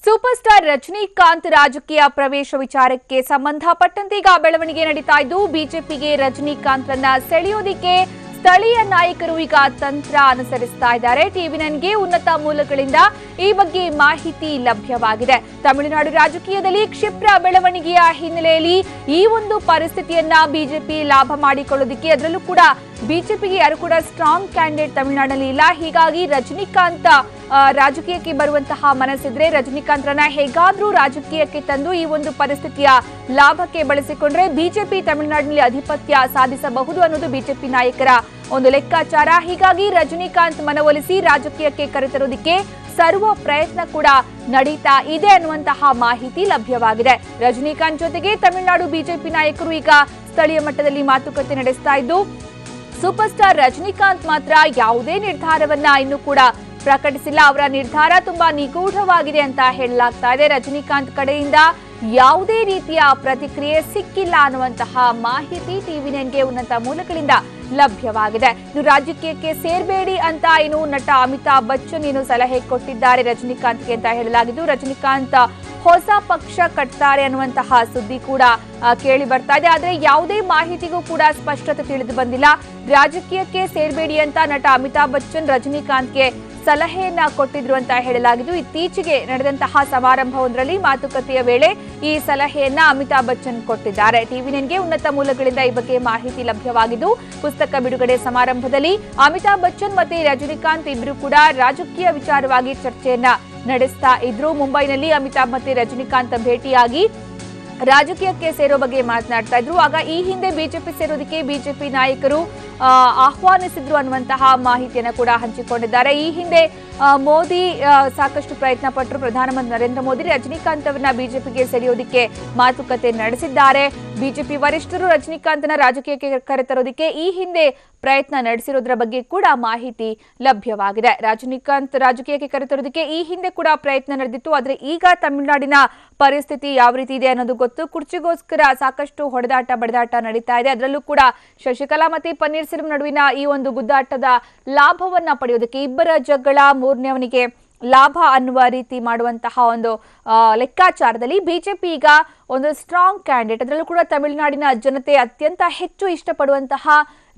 Super star Rajinikanth ರಾಜಕೀಯ ಪ್ರವೇಶ ವಿಚಾರಕ್ಕೆ ಸಂಬಂಧಪಟ್ಟಂತೆ ಈಗ ಬೆಳವಣಿಗೆ ನಡೀತಾ ಇದ್ದು ಬಿಜೆಪಿಗೆ ರಜನಿಕಾಂತ್ರನ್ನ ಸೆಳೆಯೋದಿಕ್ಕೆ ಸ್ಥಳೀಯ ನಾಯಕರು ಈಗ ತಂತ್ರ ಅನುಸರಿಸ್ತಾ ಇದ್ದಾರೆ. ಟಿವಿ9ಗೆ ಉನ್ನತ ಮೂಲಗಳಿಂದ ಈ ಬಗ್ಗೆ ಮಾಹಿತಿ ಲಭ್ಯವಾಗಿದೆ. ತಮಿಳುನಾಡು ರಾಜಕೀಯದಲ್ಲಿ ಕ್ಷಿಪ್ರ ಬೆಳವಣಿಗೆಯ ಹಿನ್ನೆಲೆಯಲ್ಲಿ ಈ ಒಂದು ಪರಿಸ್ಥಿತಿಯನ್ನ ಬಿಜೆಪಿ ಲಾಭ ಮಾಡಿಕೊಳ್ಳೋದಕ್ಕೆ, ಅದರಲ್ಲೂ ಕೂಡ ಬಿಜೆಪಿಗೆ ಯಾರು ಕೂಡ ಸ್ಟ್ರಾಂಗ್ ಕ್ಯಾಂಡಿಡೇಟ್ ತಮಿಳುನಾಡಿನಲ್ಲಿ ಇಲ್ಲ. ಹೀಗಾಗಿ ರಜನಿಕಾಂತ್ ರಾಜಕೀಯಕ್ಕೆ ಬರುವಂತಹ ಮನಸ್ಸಿದ್ರೆ ರಜನಿಕಾಂತ್ರನ್ನ ಹೇಗಾದ್ರೂ ರಾಜಕೀಯಕ್ಕೆ ತಂದು ಈ ಒಂದು ಪರಿಸ್ಥಿತಿಯ ಲಾಭಕ್ಕೆ ಬಳಸಿಕೊಂಡ್ರೆ ಬಿಜೆಪಿ ತಮಿಳುನಾಡಿನಲ್ಲಿ ಆಧಿಪತ್ಯ ಸಾಧಿಸಬಹುದು ಅನ್ನೋದು ಬಿಜೆಪಿ ನಾಯಕರ ಒಂದು ಲೆಕ್ಕಾಚಾರ. ಹೀಗಾಗಿ ರಜನಿಕಾಂತ್ ಮನವೊಲಿಸಿ ರಾಜಕೀಯಕ್ಕೆ ಕರೆತರೋದಕ್ಕೆ ಸರ್ವ ಪ್ರಯತ್ನ ಕೂಡ ನಡೀತಾ ಇದೆ ಅನ್ನುವಂತಹ ಮಾಹಿತಿ ಲಭ್ಯವಾಗಿದೆ. ರಜನಿಕಾಂತ್ ಜೊತೆಗೆ ತಮಿಳುನಾಡು ಬಿಜೆಪಿ ನಾಯಕರು ಈಗ ಸ್ಥಳೀಯ ಮಟ್ಟದಲ್ಲಿ ಮಾತುಕತೆ ನಡೆಸ್ತಾ ಇದ್ದು, ಸೂಪರ್ ಸ್ಟಾರ್ ರಜನಿಕಾಂತ್ ಮಾತ್ರ ಯಾವುದೇ ನಿರ್ಧಾರವನ್ನ ಇನ್ನೂ ಕೂಡ ಪ್ರಕಟಿಸಿಲ್ಲ. ಅವರ ನಿರ್ಧಾರ ತುಂಬಾ ನಿಗೂಢವಾಗಿದೆ ಅಂತ ಹೇಳಲಾಗ್ತಾ ಇದೆ. ರಜನಿಕಾಂತ್ ಕಡೆಯಿಂದ ಯಾವುದೇ ರೀತಿಯ ಪ್ರತಿಕ್ರಿಯೆ ಸಿಕ್ಕಿಲ್ಲ ಅನ್ನುವಂತಹ ಮಾಹಿತಿ ಟಿವಿ9ಗೆ ಉನ್ನತ ಮೂಲಗಳಿಂದ ಲಭ್ಯವಾಗಿದೆ. ಇನ್ನು ರಾಜಕೀಯಕ್ಕೆ ಸೇರ್ಬೇಡಿ ಅಂತ ಏನು ನಟ ಅಮಿತಾಬ್ ಬಚ್ಚನ್ ಏನು ಸಲಹೆ ಕೊಟ್ಟಿದ್ದಾರೆ ರಜನಿಕಾಂತ್ಗೆ ಅಂತ ಹೇಳಲಾಗಿದ್ದು, ರಜನಿಕಾಂತ್ ಹೊಸ ಪಕ್ಷ ಕಟ್ತಾರೆ ಅನ್ನುವಂತಹ ಸುದ್ದಿ ಕೂಡ ಕೇಳಿ ಬರ್ತಾ ಇದೆ. ಆದ್ರೆ ಯಾವುದೇ ಮಾಹಿತಿಗೂ ಕೂಡ ಸ್ಪಷ್ಟತೆ ತಿಳಿದು ಬಂದಿಲ್ಲ. ರಾಜಕೀಯಕ್ಕೆ ಸೇರ್ಬೇಡಿ ಅಂತ ನಟ ಅಮಿತಾಬ್ ಬಚ್ಚನ್ ರಜನಿಕಾಂತ್ಗೆ ಸಲಹೆಯನ್ನ ಕೊಟ್ಟಿದ್ರು ಅಂತ ಹೇಳಲಾಗಿದ್ದು, ಇತ್ತೀಚೆಗೆ ನಡೆದಂತಹ ಸಮಾರಂಭವೊಂದರಲ್ಲಿ ಮಾತುಕತೆಯ ವೇಳೆ ಈ ಸಲಹೆಯನ್ನ ಅಮಿತಾಬ್ ಬಚ್ಚನ್ ಕೊಟ್ಟಿದ್ದಾರೆ. ಟಿವಿ9ಗೆ ಉನ್ನತ ಮೂಲಗಳಿಂದ ಈ ಬಗ್ಗೆ ಮಾಹಿತಿ ಲಭ್ಯವಾಗಿದ್ದು, ಪುಸ್ತಕ ಬಿಡುಗಡೆ ಸಮಾರಂಭದಲ್ಲಿ ಅಮಿತಾಬ್ ಬಚ್ಚನ್ ಮತ್ತೆ ರಜನಿಕಾಂತ್ ಇಬ್ರು ಕೂಡ ರಾಜಕೀಯ ವಿಚಾರವಾಗಿ ಚರ್ಚೆಯನ್ನ ನಡೆಸ್ತಾ ಇದ್ರು. ಮುಂಬೈನಲ್ಲಿ ಅಮಿತಾಬ್ ಮತ್ತೆ ರಜನಿಕಾಂತ್ ಭೇಟಿಯಾಗಿ ರಾಜಕೀಯಕ್ಕೆ ಸೇರೋ ಬಗ್ಗೆ ಮಾತನಾಡ್ತಾ ಇದ್ರು. ಆಗ ಈ ಹಿಂದೆ ಬಿಜೆಪಿ ಸೇರೋದಕ್ಕೆ ಬಿಜೆಪಿ ನಾಯಕರು ಆಹ್ವಾನಿಸಿದ್ರು ಅನ್ನುವಂತಹ ಮಾಹಿತಿಯನ್ನು ಕೂಡ ಹಂಚಿಕೊಂಡಿದ್ದಾರೆ. ಈ ಹಿಂದೆ ಮೋದಿ ಸಾಕಷ್ಟು ಪ್ರಯತ್ನ ಪಟ್ಟರು. ಪ್ರಧಾನಮಂತ್ರಿ ನರೇಂದ್ರ ಮೋದಿ ರಜನಿಕಾಂತ್ ಅವರನ್ನ ಬಿಜೆಪಿಗೆ ಸೆಳೆಯೋದಕ್ಕೆ ಮಾತುಕತೆ ನಡೆಸಿದ್ದಾರೆ. ಬಿಜೆಪಿ ವರಿಷ್ಠರು ರಜನಿಕಾಂತ್ನ ರಾಜಕೀಯಕ್ಕೆ ಕರೆತರೋದಕ್ಕೆ ಈ ಹಿಂದೆ ಪ್ರಯತ್ನ ನಡೆಸಿರೋದ್ರ ಬಗ್ಗೆ ಕೂಡ ಮಾಹಿತಿ ಲಭ್ಯವಾಗಿದೆ. ರಜನಿಕಾಂತ್ ರಾಜಕೀಯಕ್ಕೆ ಕರೆತರೋದಕ್ಕೆ ಈ ಹಿಂದೆ ಕೂಡ ಪ್ರಯತ್ನ ನಡೆದಿತ್ತು. ಆದ್ರೆ ಈಗ ತಮಿಳುನಾಡಿನ ಪರಿಸ್ಥಿತಿ ಯಾವ ರೀತಿ ಇದೆ ಅನ್ನೋದು ಗೊತ್ತು. ಕುರ್ಚಿಗೋಸ್ಕರ ಸಾಕಷ್ಟು ಹೊಡೆದಾಟ ಬಡದಾಟ ನಡೀತಾ ಇದೆ. ಅದರಲ್ಲೂ ಕೂಡ ಶಶಿಕಲಾ ಮತ್ತೆ ಪನ್ನೀರ್ ಸೆಲ್ವಂ ನಡುವಿನ ಈ ಒಂದು ಗುದ್ದಾಟದ ಲಾಭವನ್ನ ಪಡೆಯೋದಕ್ಕೆ, ಇಬ್ಬರ ಜಗಳ ಮೂರನೇವನಿಗೆ ಲಾಭ ಅನ್ನುವ ರೀತಿ ಮಾಡುವಂತಹ ಒಂದು ಲೆಕ್ಕಾಚಾರದಲ್ಲಿ ಬಿಜೆಪಿ ಈಗ ಒಂದು ಸ್ಟ್ರಾಂಗ್ ಕ್ಯಾಂಡಿಡೇಟ್, ಅದರಲ್ಲೂ ಕೂಡ ತಮಿಳುನಾಡಿನ ಜನತೆ ಅತ್ಯಂತ ಹೆಚ್ಚು ಇಷ್ಟಪಡುವಂತಹ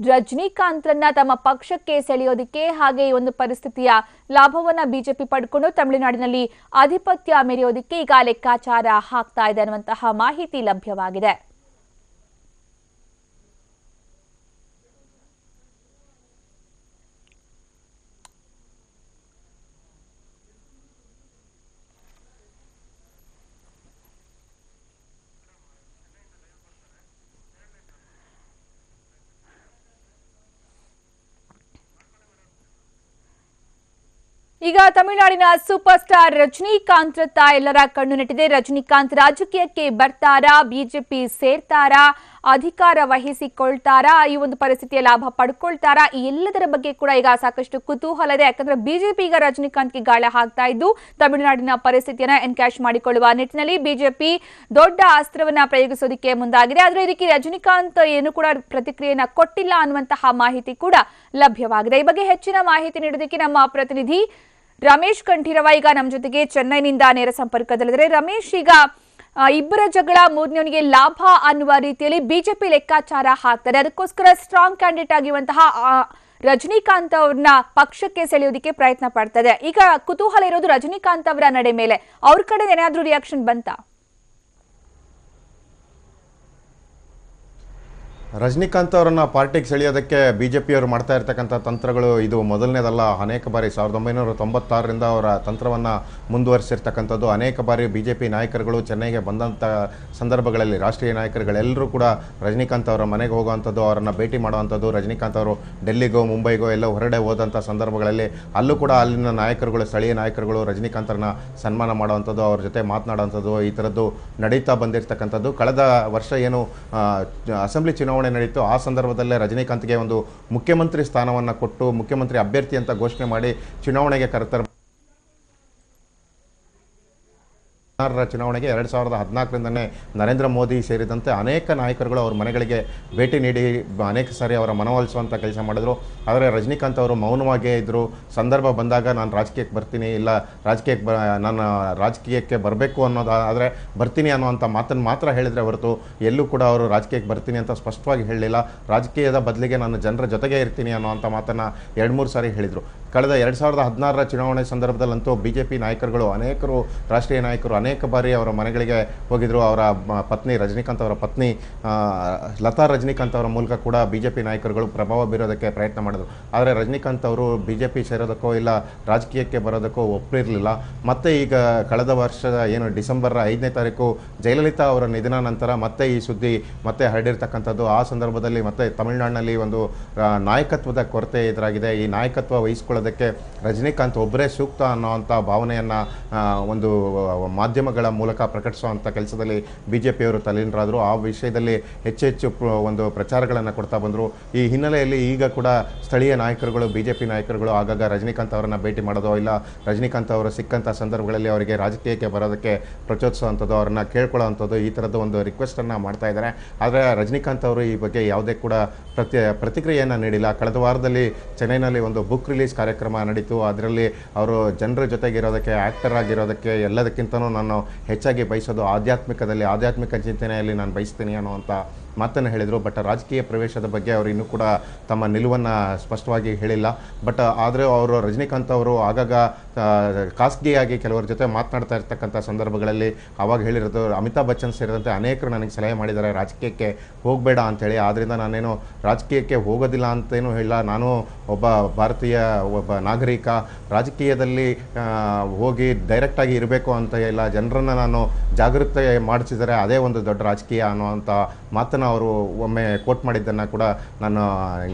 ರಜನಿಕಾಂತ್ರನ್ನ ತಮ್ಮ ಪಕ್ಷಕ್ಕೆ ಸೆಳೆಯೋದಿಕ್ಕೆ, ಹಾಗೆ ಈ ಒಂದು ಪರಿಸ್ಥಿತಿಯ ಲಾಭವನ್ನ ಬಿಜೆಪಿ ಪಡ್ಕೊಂಡು ತಮಿಳುನಾಡಿನಲ್ಲಿ ಆಧಿಪತ್ಯ ಮೆರೆಯೋದಿಕ್ಕೆ ಈಗ ಲೆಕ್ಕಾಚಾರ ಹಾಕ್ತಾ ಇದೆ ಅನ್ನುವಂತಹ ಮಾಹಿತಿ ಲಭ್ಯವಾಗಿದೆ. ಈಗ ತಮಿಳುನಾಡಿನ ಸೂಪರ್ ಸ್ಟಾರ್ ರಜನಿಕಾಂತ್ ಎಲ್ಲರ ಕಣ್ಣು ನೆಟ್ಟಿದೆ. ರಜನಿಕಾಂತ್ ರಾಜಕೀಯಕ್ಕೆ ಬರ್ತಾರಾ, ಬಿಜೆಪಿ ಸೇರ್ತಾರಾ, ಅಧಿಕಾರ ವಹಿಸಿಕೊಳ್ತಾರಾ, ಈ ಒಂದು ಪರಿಸ್ಥಿತಿಯ ಲಾಭ ಪಡ್ಕೊಳ್ತಾರಾ, ಈ ಎಲ್ಲದರ ಬಗ್ಗೆ ಕೂಡ ಈಗ ಸಾಕಷ್ಟು ಕುತೂಹಲ ಇದೆ. ಯಾಕಂದ್ರೆ ಬಿಜೆಪಿ ಈಗ ರಜನಿಕಾಂತ್ಗೆ ಗಾಳ ಹಾಕ್ತಾ ಇದ್ದು, ತಮಿಳುನಾಡಿನ ಪರಿಸ್ಥಿತಿಯನ್ನ ಎನ್ಕ್ಯಾಶ್ ಮಾಡಿಕೊಳ್ಳುವ ನಿಟ್ಟಿನಲ್ಲಿ ಬಿಜೆಪಿ ದೊಡ್ಡ ಅಸ್ತ್ರವನ್ನ ಪ್ರಯೋಗಿಸೋದಕ್ಕೆ ಮುಂದಾಗಿದೆ. ಆದ್ರೆ ಇದಕ್ಕೆ ರಜನಿಕಾಂತ್ ಏನು ಕೂಡ ಪ್ರತಿಕ್ರಿಯೆಯನ್ನ ಕೊಟ್ಟಿಲ್ಲ ಅನ್ನುವಂತಹ ಮಾಹಿತಿ ಕೂಡ ಲಭ್ಯವಾಗಿದೆ. ಈ ಬಗ್ಗೆ ಹೆಚ್ಚಿನ ಮಾಹಿತಿ ನೀಡೋದಕ್ಕೆ ನಮ್ಮ ಪ್ರತಿನಿಧಿ ರಮೇಶ್ ಕಂಠೀರವ ಈಗ ನಮ್ಮ ಜೊತೆಗೆ ಚೆನ್ನೈನಿಂದ ನೇರ ಸಂಪರ್ಕದಲ್ಲಿದ್ದಾರೆ. ರಮೇಶ್, ಈಗ ಇಬ್ಬರ ಜಗಳ ಮೂರನೇವನಿಗೆ ಲಾಭ ಅನ್ನುವ ರೀತಿಯಲ್ಲಿ ಬಿಜೆಪಿ ಲೆಕ್ಕಾಚಾರ ಹಾಕ್ತಾರೆ. ಅದಕ್ಕೋಸ್ಕರ ಸ್ಟ್ರಾಂಗ್ ಕ್ಯಾಂಡಿಡೇಟ್ ಆಗಿರುವಂತಹ ರಜನಿಕಾಂತ್ ಅವ್ರನ್ನ ಪಕ್ಷಕ್ಕೆ ಸೆಳೆಯೋದಕ್ಕೆ ಪ್ರಯತ್ನ ಪಡ್ತದೆ. ಈಗ ಕುತೂಹಲ ಇರೋದು ರಜನಿಕಾಂತ್ ಅವರ ನಡೆ ಮೇಲೆ. ಅವ್ರ ಕಡೆ ಏನಾದ್ರೂ ರಿಯಾಕ್ಷನ್ ಬಂತಾ? ರಜನಿಕಾಂತ್ ಅವರನ್ನು ಪಾರ್ಟಿಗೆ ಸೆಳೆಯೋದಕ್ಕೆ ಬಿಜೆಪಿಯವರು ಮಾಡ್ತಾ ಇರ್ತಕ್ಕಂಥ ತಂತ್ರಗಳು ಇದು ಮೊದಲನೇದಲ್ಲ. ಅನೇಕ ಬಾರಿ 1996ರಿಂದ ಅವರ ತಂತ್ರವನ್ನು ಮುಂದುವರಿಸಿರ್ತಕ್ಕಂಥದ್ದು. ಅನೇಕ ಬಾರಿ ಬಿಜೆಪಿ ನಾಯಕರುಗಳು ಚೆನ್ನೈಗೆ ಬಂದಂಥ ಸಂದರ್ಭಗಳಲ್ಲಿ ರಾಷ್ಟ್ರೀಯ ನಾಯಕರುಗಳೆಲ್ಲರೂ ಕೂಡ ರಜನಿಕಾಂತ್ ಅವರ ಮನೆಗೆ ಹೋಗುವಂಥದ್ದು, ಅವರನ್ನು ಭೇಟಿ ಮಾಡುವಂಥದ್ದು, ರಜನಿಕಾಂತ್ ಅವರು ಡೆಲ್ಲಿಗೋ ಮುಂಬೈಗೋ ಎಲ್ಲ ಹೊರಗಡೆ ಹೋದಂಥ ಸಂದರ್ಭಗಳಲ್ಲಿ ಅಲ್ಲೂ ಕೂಡ ಅಲ್ಲಿನ ನಾಯಕರುಗಳು, ಸ್ಥಳೀಯ ನಾಯಕರುಗಳು ರಜನಿಕಾಂತರನ್ನ ಸನ್ಮಾನ ಮಾಡುವಂಥದ್ದು, ಅವ್ರ ಜೊತೆ ಮಾತನಾಡುವಂಥದ್ದು, ಈ ಥರದ್ದು ನಡೀತಾ ಬಂದಿರತಕ್ಕಂಥದ್ದು. ಕಳೆದ ವರ್ಷ ಏನು ಅಸೆಂಬ್ಲಿ ಚುನಾವಣೆ ನಡೀತು, ಆ ಸಂದರ್ಭದಲ್ಲೇ ರಜನಿಕಾಂತ್ಗೆ ಒಂದು ಮುಖ್ಯಮಂತ್ರಿ ಸ್ಥಾನವನ್ನು ಕೊಟ್ಟು ಮುಖ್ಯಮಂತ್ರಿ ಅಭ್ಯರ್ಥಿ ಅಂತ ಘೋಷಣೆ ಮಾಡಿ ಚುನಾವಣೆಗೆ ಕರೆತರ ಚುನಾವಣೆಗೆ 2014ರಿಂದನೇ ನರೇಂದ್ರ ಮೋದಿ ಸೇರಿದಂತೆ ಅನೇಕ ನಾಯಕರುಗಳು ಅವ್ರ ಮನೆಗಳಿಗೆ ಭೇಟಿ ನೀಡಿ ಅನೇಕ ಸಾರಿ ಅವರ ಮನವೊಲಿಸುವಂಥ ಕೆಲಸ ಮಾಡಿದ್ರು. ಆದರೆ ರಜನಿಕಾಂತ್ ಅವರು ಮೌನವಾಗೇ ಇದ್ದರು. ಸಂದರ್ಭ ಬಂದಾಗ ನಾನು ರಾಜಕೀಯಕ್ಕೆ ಬರ್ತೀನಿ, ಇಲ್ಲ ನಾನು ರಾಜಕೀಯಕ್ಕೆ ಬರಬೇಕು ಅನ್ನೋದಾದರೆ ಬರ್ತೀನಿ ಅನ್ನೋವಂಥ ಮಾತನ್ನು ಮಾತ್ರ ಹೇಳಿದರೆ ಹೊರತು ಎಲ್ಲೂ ಕೂಡ ಅವರು ರಾಜಕೀಯಕ್ಕೆ ಬರ್ತೀನಿ ಅಂತ ಸ್ಪಷ್ಟವಾಗಿ ಹೇಳಲಿಲ್ಲ. ರಾಜಕೀಯದ ಬದಲಿಗೆ ನಾನು ಜನರ ಜೊತೆಗೆ ಇರ್ತೀನಿ ಅನ್ನೋವಂಥ ಮಾತನ್ನು 2-3 ಸಾರಿ ಹೇಳಿದರು. ಕಳೆದ 2016ರ ಚುನಾವಣೆ ಸಂದರ್ಭದಲ್ಲಂತೂ BJP ನಾಯಕರುಗಳು ಅನೇಕರು, ರಾಷ್ಟ್ರೀಯ ನಾಯಕರು ಅನೇಕ ಬಾರಿ ಅವರ ಮನೆಗಳಿಗೆ ಹೋಗಿದ್ರು. ಅವರ ಪತ್ನಿ ರಜನಿಕಾಂತ್ ಅವರ ಪತ್ನಿ ಲತಾ ರಜನಿಕಾಂತ್ ಅವರ ಮೂಲಕ ಕೂಡ BJP ನಾಯಕರುಗಳು ಪ್ರಭಾವ ಬೀರೋದಕ್ಕೆ ಪ್ರಯತ್ನ ಮಾಡಿದ್ರು. ಆದರೆ ರಜನಿಕಾಂತ್ ಅವರು BJP ಸೇರೋದಕ್ಕೋ ಇಲ್ಲ ರಾಜಕೀಯಕ್ಕೆ ಬರೋದಕ್ಕೋ ಒಪ್ಪಿರಲಿಲ್ಲ. ಮತ್ತೆ ಈಗ ಕಳೆದ ವರ್ಷದ ಡಿಸೆಂಬರ್ 5ನೇ ತಾರೀಕು ಜಯಲಲಿತಾ ಅವರ ನಿಧನ ನಂತರ ಮತ್ತೆ ಈ ಸುದ್ದಿ ಮತ್ತೆ ಹರಡಿರ್ತಕ್ಕಂಥದ್ದು. ಆ ಸಂದರ್ಭದಲ್ಲಿ ಮತ್ತೆ ತಮಿಳುನಾಡಿನಲ್ಲಿ ಒಂದು ನಾಯಕತ್ವದ ಕೊರತೆ ಎದುರಾಗಿದೆ. ಈ ನಾಯಕತ್ವ ವಹಿಸ್ಕೊಳ್ಳೋದಕ್ಕೆ ರಜನಿಕಾಂತ್ ಒಬ್ಬರೇ ಸೂಕ್ತ ಅನ್ನೋವಂಥ ಭಾವನೆಯನ್ನು ಒಂದು ಮಾಧ್ಯಮಗಳ ಮೂಲಕ ಪ್ರಕಟಿಸುವಂಥ ಕೆಲಸದಲ್ಲಿ BJPಯವರು ತಲ್ಲೀನರಾದರು. ಆ ವಿಷಯದಲ್ಲಿ ಹೆಚ್ಚು ಒಂದು ಪ್ರಚಾರಗಳನ್ನು ಕೊಡ್ತಾ ಬಂದರು. ಈ ಹಿನ್ನೆಲೆಯಲ್ಲಿ ಈಗ ಕೂಡ ಸ್ಥಳೀಯ ನಾಯಕರುಗಳು, BJP ನಾಯಕರುಗಳು ಆಗಾಗ ರಜನಿಕಾಂತ್ ಅವರನ್ನು ಭೇಟಿ ಮಾಡೋದು, ಇಲ್ಲ ರಜನಿಕಾಂತ್ ಅವರು ಸಿಕ್ಕಂಥ ಸಂದರ್ಭಗಳಲ್ಲಿ ಅವರಿಗೆ ರಾಜಕೀಯಕ್ಕೆ ಬರೋದಕ್ಕೆ ಪ್ರಚೋದಿಸುವಂಥದ್ದು, ಅವರನ್ನು ಕೇಳ್ಕೊಳ್ಳೋವಂಥದ್ದು, ಈ ಥರದ್ದು ಒಂದು ರಿಕ್ವೆಸ್ಟನ್ನು ಮಾಡ್ತಾ ಇದ್ದಾರೆ. ಆದರೆ ರಜನಿಕಾಂತ್ ಅವರು ಈ ಬಗ್ಗೆ ಯಾವುದೇ ಕೂಡ ಪ್ರತಿಕ್ರಿಯೆಯನ್ನು ನೀಡಿಲ್ಲ. ಕಳೆದ ವಾರದಲ್ಲಿ ಚೆನ್ನೈನಲ್ಲಿ ಒಂದು ಬುಕ್ ರಿಲೀಸ್ ಕಾರ್ಯಕ್ರಮ ನಡೀತು. ಅದರಲ್ಲಿ ಅವರು ಜನರ ಜೊತೆಗಿರೋದಕ್ಕೆ, ಆ್ಯಕ್ಟರ್ ಆಗಿರೋದಕ್ಕೆ ಎಲ್ಲದಕ್ಕಿಂತನೂ ನಾನು ಹೆಚ್ಚಾಗಿ ಬಯಸೋದು ಆಧ್ಯಾತ್ಮಿಕ ಚಿಂತನೆಯಲ್ಲಿ ನಾನು ಬಯಸ್ತೀನಿ ಅನ್ನುವಂಥ ಮಾತನ್ನು ಹೇಳಿದರು. ಬಟ್ ರಾಜಕೀಯ ಪ್ರವೇಶದ ಬಗ್ಗೆ ಅವರು ಇನ್ನೂ ಕೂಡ ತಮ್ಮ ನಿಲುವನ್ನು ಸ್ಪಷ್ಟವಾಗಿ ಹೇಳಿಲ್ಲ. ಆದರೆ ಅವರು ರಜನಿಕಾಂತ್ ಅವರು ಆಗಾಗ ಖಾಸಗಿಯಾಗಿ ಕೆಲವರ ಜೊತೆ ಮಾತನಾಡ್ತಾ ಇರ್ತಕ್ಕಂಥ ಸಂದರ್ಭಗಳಲ್ಲಿ ಆವಾಗ ಹೇಳಿರೋದು, ಅಮಿತಾಬ್ ಬಚ್ಚನ್ ಸೇರಿದಂತೆ ಅನೇಕರು ನನಗೆ ಸಲಹೆ ಮಾಡಿದ್ದಾರೆ ರಾಜಕೀಯಕ್ಕೆ ಹೋಗಬೇಡ ಅಂಥೇಳಿ. ಆದ್ದರಿಂದ ನಾನೇನು ರಾಜಕೀಯಕ್ಕೆ ಹೋಗೋದಿಲ್ಲ ಅಂತೇನು ಹೇಳಿಲ್ಲ. ನಾನು ಒಬ್ಬ ನಾಗರಿಕ, ರಾಜಕೀಯದಲ್ಲಿ ಹೋಗಿ ಡೈರೆಕ್ಟಾಗಿ ಇರಬೇಕು ಅಂತ ಇಲ್ಲ, ಜನರನ್ನು ನಾನು ಜಾಗೃತಿ ಮಾಡಿಸಿದರೆ ಅದೇ ಒಂದು ದೊಡ್ಡ ರಾಜಕೀಯ ಅನ್ನೋವಂಥ ಮಾತನ್ನು ಅವರು ಒಮ್ಮೆ ಕೋಟ್ ಮಾಡಿದ್ದನ್ನು ಕೂಡ ನಾನು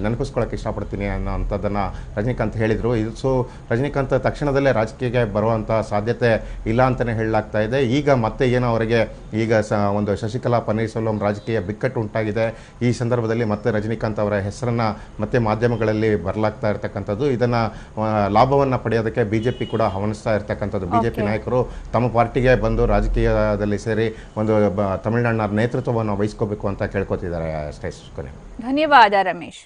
ನೆನಪಿಸ್ಕೊಳ್ಳೋಕೆ ಇಷ್ಟಪಡ್ತೀನಿ ಅನ್ನೋಂಥದ್ದನ್ನು ರಜನಿಕಾಂತ್ ಹೇಳಿದರು. ಸೊ ರಜನಿಕಾಂತ್ ತಕ್ಷಣದಲ್ಲೇ ರಾಜಕೀಯಕ್ಕೆ ಬರುವಂಥ ಸಾಧ್ಯತೆ ಇಲ್ಲ ಅಂತಲೇ ಹೇಳಲಾಗ್ತಾ ಇದೆ. ಈಗ ಮತ್ತೆ ಏನೋ ಅವರಿಗೆ ಒಂದು ಶಶಿಕಲಾ ಪನ್ನೀರ್ಸೆಲ್ವಂ ರಾಜಕೀಯ ಬಿಕ್ಕಟ್ಟು ಉಂಟಾಗಿದೆ. ಈ ಸಂದರ್ಭದಲ್ಲಿ ಮತ್ತೆ ರಜನಿಕಾಂತ್ ಅವರ ಹೆಸರನ್ನು ಮತ್ತೆ ಮಾಧ್ಯಮಗಳಲ್ಲಿ ಬರಲಾಗ್ತಾ ಇರ್ತಕ್ಕಂಥದ್ದು. ಇದನ್ನು ಲಾಭವನ್ನು ಪಡೆಯೋದಕ್ಕೆ BJP ಕೂಡ ಹವಣಿಸ್ತಾ ಇರ್ತಕ್ಕಂಥದ್ದು. BJP ನಾಯಕರು ತಮ್ಮ ಪಾರ್ಟಿಗೆ ಬಂದು ರಾಜಕೀಯದಲ್ಲಿ ಸೇರಿ ಒಂದು ತಮಿಳುನಾಡಿನ ನೇತೃತ್ವವನ್ನು ವಹಿಸ್ಕೋಬೇಕು ಅಂತ ಕೇಳ್ಕೊತಿದ್ದಾರೆ ಅಷ್ಟೇ. ಧನ್ಯವಾದ ರಮೇಶ್.